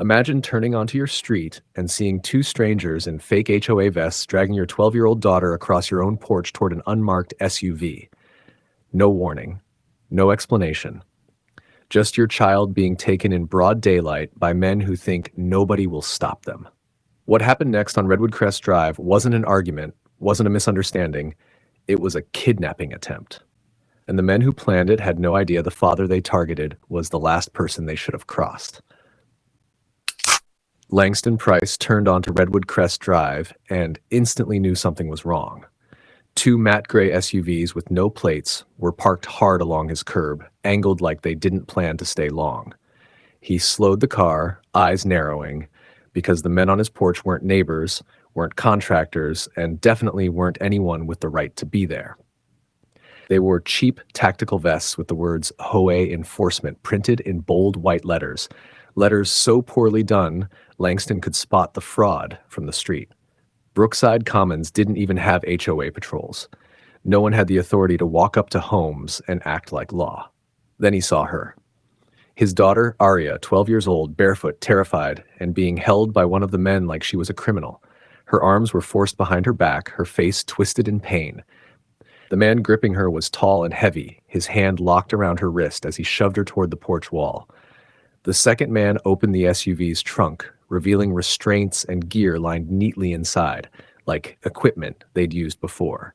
Imagine turning onto your street and seeing two strangers in fake HOA vests dragging your 12-year-old daughter across your own porch toward an unmarked SUV. No warning, no explanation. Just your child being taken in broad daylight by men who think nobody will stop them. What happened next on Redwood Crest Drive wasn't an argument, wasn't a misunderstanding. It was a kidnapping attempt. And the men who planned it had no idea the father they targeted was the last person they should have crossed. Langston Price turned onto Redwood Crest Drive and instantly knew something was wrong. Two matte gray SUVs with no plates were parked hard along his curb, angled like they didn't plan to stay long. He slowed the car, eyes narrowing, because the men on his porch weren't neighbors, weren't contractors, and definitely weren't anyone with the right to be there. They wore cheap tactical vests with the words HOA enforcement printed in bold white letters so poorly done, Langston could spot the fraud from the street. Brookside Commons didn't even have HOA patrols. No one had the authority to walk up to homes and act like law. Then he saw her. His daughter, Aria, 12 years old, barefoot, terrified, and being held by one of the men like she was a criminal. Her arms were forced behind her back, her face twisted in pain. The man gripping her was tall and heavy, his hand locked around her wrist as he shoved her toward the porch wall. The second man opened the SUV's trunk, revealing restraints and gear lined neatly inside, like equipment they'd used before.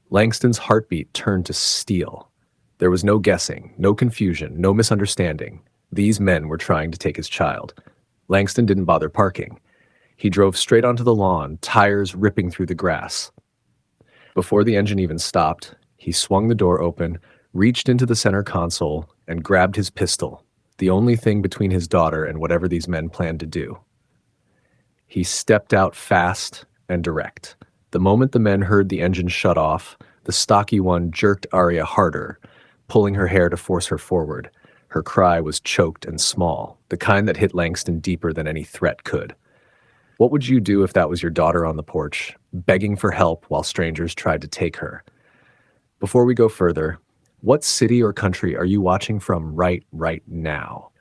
Langston's heartbeat turned to steel. There was no guessing, no confusion, no misunderstanding. These men were trying to take his child. Langston didn't bother parking. He drove straight onto the lawn, tires ripping through the grass. Before the engine even stopped, he swung the door open, reached into the center console, and grabbed his pistol, the only thing between his daughter and whatever these men planned to do. He stepped out fast and direct. The moment the men heard the engine shut off, the stocky one jerked Aria harder, pulling her hair to force her forward. Her cry was choked and small, the kind that hit Langston deeper than any threat could. What would you do if that was your daughter on the porch, begging for help while strangers tried to take her? Before we go further, what city or country are you watching from right now?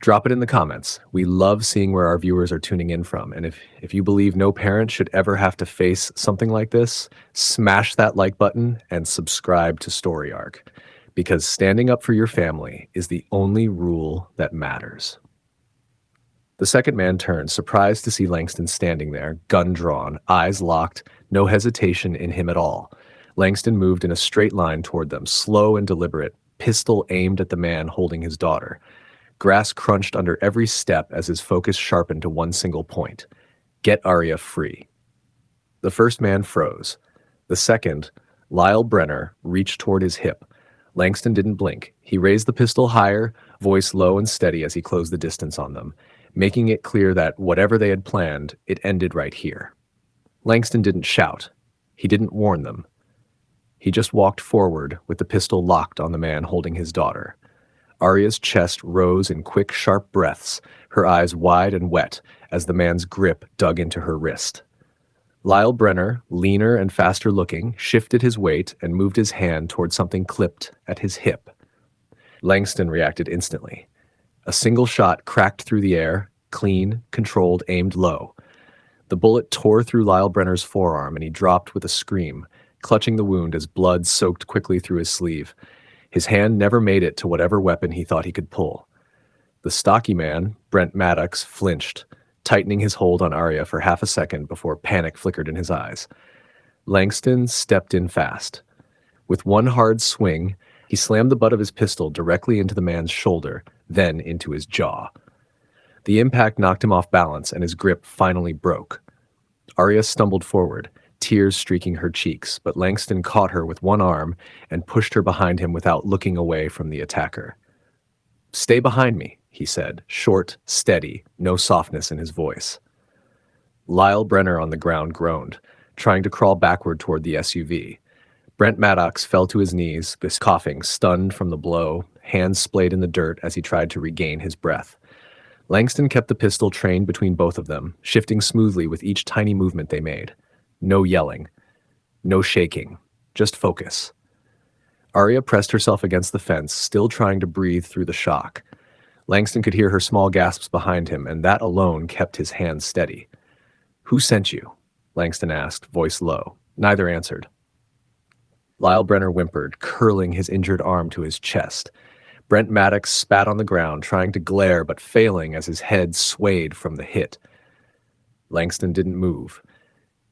Drop it in the comments. We love seeing where our viewers are tuning in from. And if you believe no parent should ever have to face something like this, smash that like button and subscribe to Story Arc, because standing up for your family is the only rule that matters. The second man turned, surprised to see Langston standing there, gun drawn, eyes locked, no hesitation in him at all. Langston moved in a straight line toward them, slow and deliberate, pistol aimed at the man holding his daughter. Grass crunched under every step as his focus sharpened to one single point: get Aria free. The first man froze. The second, Lyle Brenner, reached toward his hip. Langston didn't blink. He raised the pistol higher, voice low and steady as he closed the distance on them, making it clear that whatever they had planned, it ended right here. Langston didn't shout. He didn't warn them. He just walked forward with the pistol locked on the man holding his daughter. Aria's chest rose in quick, sharp breaths, her eyes wide and wet as the man's grip dug into her wrist. Lyle Brenner, leaner and faster looking, shifted his weight and moved his hand toward something clipped at his hip. Langston reacted instantly. A single shot cracked through the air, clean, controlled, aimed low. The bullet tore through Lyle Brenner's forearm and he dropped with a scream, clutching the wound as blood soaked quickly through his sleeve. His hand never made it to whatever weapon he thought he could pull. The stocky man, Brent Maddox, flinched, tightening his hold on Aria for half a second before panic flickered in his eyes. Langston stepped in fast. With one hard swing, he slammed the butt of his pistol directly into the man's shoulder, then into his jaw. The impact knocked him off balance and his grip finally broke. Aria stumbled forward, tears streaking her cheeks, but Langston caught her with one arm and pushed her behind him without looking away from the attacker. "Stay behind me," he said, short, steady, no softness in his voice. Lyle Brenner on the ground groaned, trying to crawl backward toward the SUV. Brent Maddox fell to his knees, coughing, stunned from the blow, hands splayed in the dirt as he tried to regain his breath. Langston kept the pistol trained between both of them, shifting smoothly with each tiny movement they made. No yelling. No shaking. Just focus. Aria pressed herself against the fence, still trying to breathe through the shock. Langston could hear her small gasps behind him, and that alone kept his hands steady. "Who sent you?" Langston asked, voice low. Neither answered. Lyle Brenner whimpered, curling his injured arm to his chest. Brent Maddox spat on the ground, trying to glare but failing as his head swayed from the hit. Langston didn't move.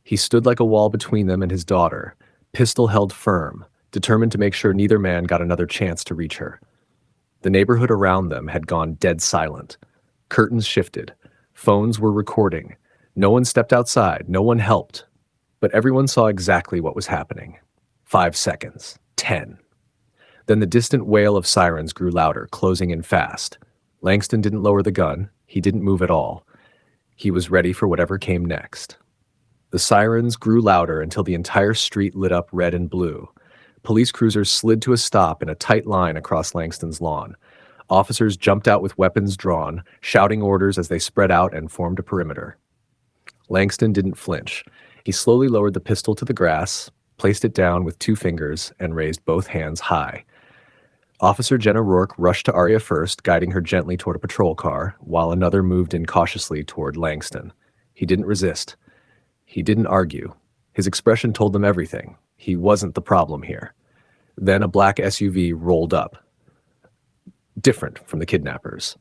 He stood like a wall between them and his daughter, pistol held firm, determined to make sure neither man got another chance to reach her. The neighborhood around them had gone dead silent. Curtains shifted. Phones were recording. No one stepped outside. No one helped. But everyone saw exactly what was happening. 5 seconds. 10. Then the distant wail of sirens grew louder, closing in fast. Langston didn't lower the gun. He didn't move at all. He was ready for whatever came next. The sirens grew louder until the entire street lit up red and blue. Police cruisers slid to a stop in a tight line across Langston's lawn. Officers jumped out with weapons drawn, shouting orders as they spread out and formed a perimeter. Langston didn't flinch. He slowly lowered the pistol to the grass, placed it down with 2 fingers, and raised both hands high. Officer Jenna Rourke rushed to Aria first, guiding her gently toward a patrol car, while another moved in cautiously toward Langston. He didn't resist. He didn't argue. His expression told them everything. He wasn't the problem here. Then a black SUV rolled up. Different from the kidnappers.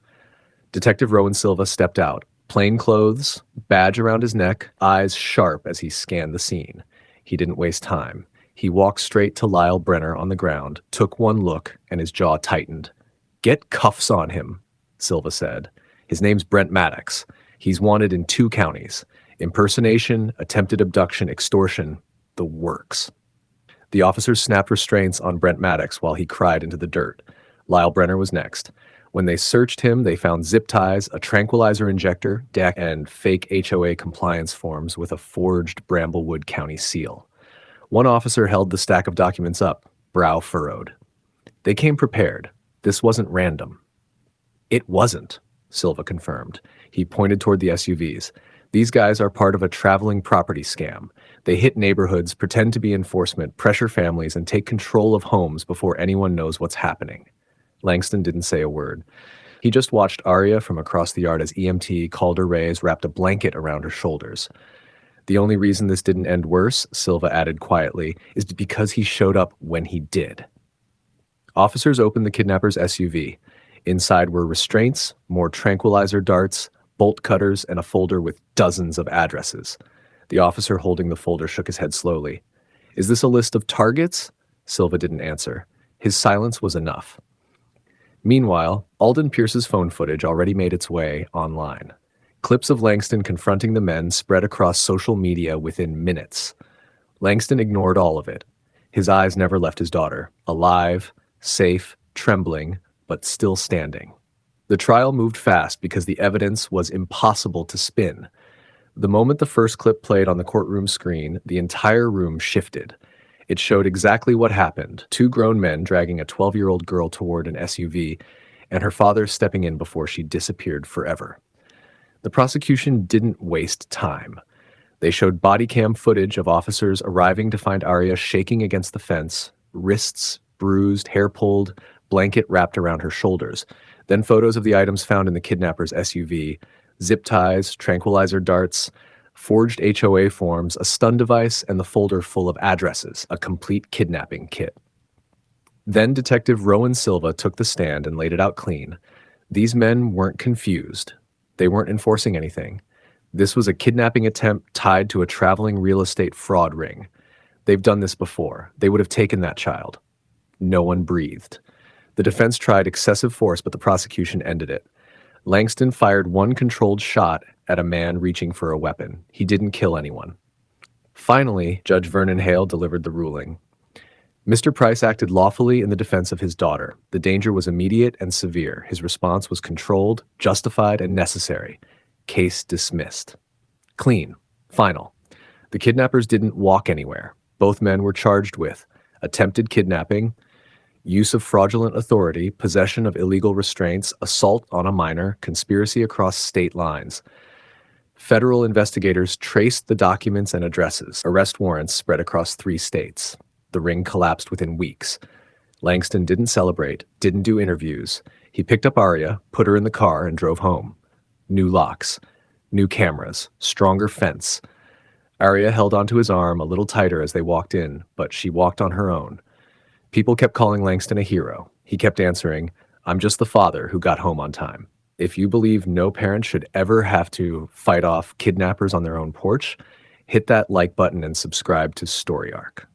Detective Rowan Silva stepped out, plain clothes, badge around his neck, eyes sharp as he scanned the scene. He didn't waste time. He walked straight to Lyle Brenner on the ground, took one look, and his jaw tightened. "Get cuffs on him," Silva said. "His name's Brent Maddox. He's wanted in 2 counties. Impersonation, attempted abduction, extortion, the works." The officers snapped restraints on Brent Maddox while he cried into the dirt. Lyle Brenner was next. When they searched him, they found zip ties, a tranquilizer injector, deck, and fake HOA compliance forms with a forged Bramblewood County seal. One officer held the stack of documents up, brow furrowed. They came prepared. This wasn't random. "It wasn't," Silva confirmed. He pointed toward the SUVs. "These guys are part of a traveling property scam. They hit neighborhoods, pretend to be enforcement, pressure families, and take control of homes before anyone knows what's happening." Langston didn't say a word. He just watched Aria from across the yard as EMT Calder Reyes wrapped a blanket around her shoulders. "The only reason this didn't end worse," Silva added quietly, "is because he showed up when he did." Officers opened the kidnapper's SUV. Inside were restraints, more tranquilizer darts, bolt cutters, and a folder with dozens of addresses. The officer holding the folder shook his head slowly. "Is this a list of targets?" Silva didn't answer. His silence was enough. Meanwhile, Alden Pierce's phone footage already made its way online. Clips of Langston confronting the men spread across social media within minutes. Langston ignored all of it. His eyes never left his daughter, alive, safe, trembling, but still standing. The trial moved fast because the evidence was impossible to spin. The moment the first clip played on the courtroom screen, the entire room shifted. It showed exactly what happened: 2 grown men dragging a 12-year-old girl toward an SUV, and her father stepping in before she disappeared forever. The prosecution didn't waste time. They showed body cam footage of officers arriving to find Aria shaking against the fence, wrists bruised, hair pulled, blanket wrapped around her shoulders. Then photos of the items found in the kidnapper's SUV: zip ties, tranquilizer darts, forged HOA forms, a stun device, and the folder full of addresses, a complete kidnapping kit. Then Detective Rowan Silva took the stand and laid it out clean. These men weren't confused. They weren't enforcing anything. This was a kidnapping attempt tied to a traveling real estate fraud ring. They've done this before. They would have taken that child. No one breathed. The defense tried excessive force, but the prosecution ended it. Langston fired one controlled shot at a man reaching for a weapon. He didn't kill anyone. Finally, Judge Vernon Hale delivered the ruling. Mr. Price acted lawfully in the defense of his daughter. The danger was immediate and severe. His response was controlled, justified, and necessary. Case dismissed. Clean. Final. The kidnappers didn't walk anywhere. Both men were charged with attempted kidnapping, use of fraudulent authority, possession of illegal restraints, assault on a minor, conspiracy across state lines. Federal investigators traced the documents and addresses. Arrest warrants spread across 3 states. The ring collapsed within weeks. Langston didn't celebrate, didn't do interviews. He picked up Arya, put her in the car, and drove home. New locks, new cameras, stronger fence. Arya held onto his arm a little tighter as they walked in, but she walked on her own. People kept calling Langston a hero. He kept answering, "I'm just the father who got home on time." If you believe no parent should ever have to fight off kidnappers on their own porch, hit that like button and subscribe to Story Arc.